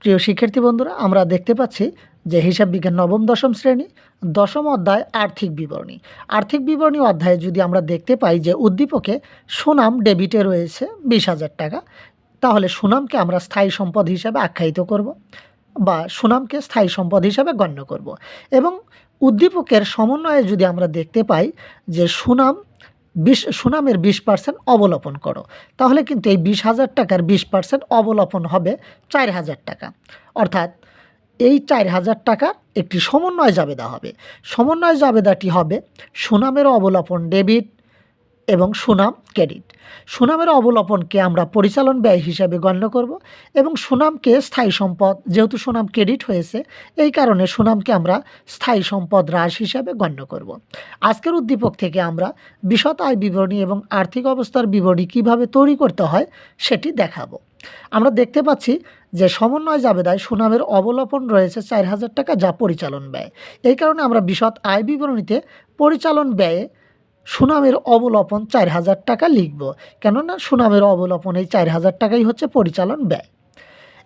প্রিয় শিক্ষার্থী বন্ধুরা, আমরা দেখতে পাচ্ছি যে হিসাব বিজ্ঞান নবম দশম শ্রেণী দশম অধ্যায় আর্থিক বিবরণী। আর্থিক বিবরণী অধ্যায়ে যদি আমরা দেখতে পাই যে উদ্দীপকে সুনাম ডেবিটে রয়েছে 20,000 টাকা, তাহলে সুনামকে আমরা স্থায়ী সম্পদ হিসাবে আখ্যায়িত করব বা সুনামকে স্থায়ী সম্পদ হিসাবে গণ্য করব। এবং উদ্দীপকের সমন্বয়ে যদি আমরা দেখতে পাই যে সুনামের 20% অবলোপন করো, তাহলে কিন্তু এই 20,000 টাকার 20% অবলোপন হবে 4,000 টাকা। অর্থাৎ এই 4,000 টাকার একটি সমন্বয় জাবেদা হবে। সমন্বয় জাবেদাটি হবে সুনামের অবলোপন ডেবিট এবং সুনাম ক্রেডিট। সুনামের অবলোপনকে আমরা পরিচালন ব্যয় হিসাবে গণ্য করব এবং সুনামকে স্থায়ী সম্পদ, যেহেতু সুনাম ক্রেডিট হয়েছে এই কারণে সুনামকে আমরা স্থায়ী সম্পদ হ্রাস হিসাবে গণ্য করব। আজকের উদ্দীপক থেকে আমরা বিশদ আয় বিবরণী এবং আর্থিক অবস্থার বিবরণী কিভাবে তৈরি করতে হয় সেটি দেখাবো। আমরা দেখতে পাচ্ছি যে সমন্বয় জাবেদায় সুনামের অবলোপন রয়েছে 4,000 টাকা, যা পরিচালন ব্যয়। এই কারণে আমরা বিশদ আয় বিবরণীতে পরিচালন ব্যয়ে সুনামের অবলোপন 4,000 টাকা লিখব, কেননা সুনামের অবলোপন এই 4,000 টাকাই হচ্ছে পরিচালন ব্যয়।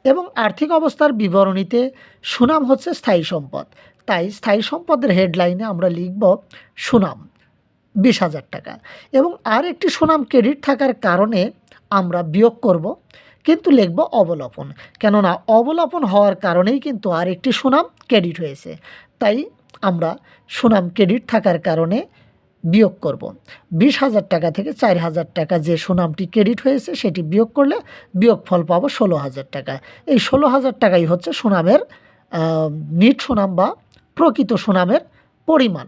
এবং আর্থিক অবস্থার বিবরণীতে সুনাম হচ্ছে স্থায়ী সম্পদ, তাই স্থায়ী সম্পদের হেডলাইনে আমরা লিখব সুনাম 20,000 টাকা। এবং আর একটি সুনাম ক্রেডিট থাকার কারণে আমরা বিয়োগ করব, কিন্তু লিখব অবলোপন, কেননা অবলোপন হওয়ার কারণেই কিন্তু আর একটি সুনাম ক্রেডিট হয়েছে, তাই আমরা সুনাম ক্রেডিট থাকার কারণে বিয়োগ করব। 20,000 টাকা থেকে 4,000 টাকা যে সুনামটি ক্রেডিট হয়েছে সেটি বিয়োগ করলে বিয়োগফল পাবো 16,000 টাকা। এই 16,000 টাকাই হচ্ছে সুনামের নিট সুনাম বা প্রকৃত সুনামের পরিমাণ।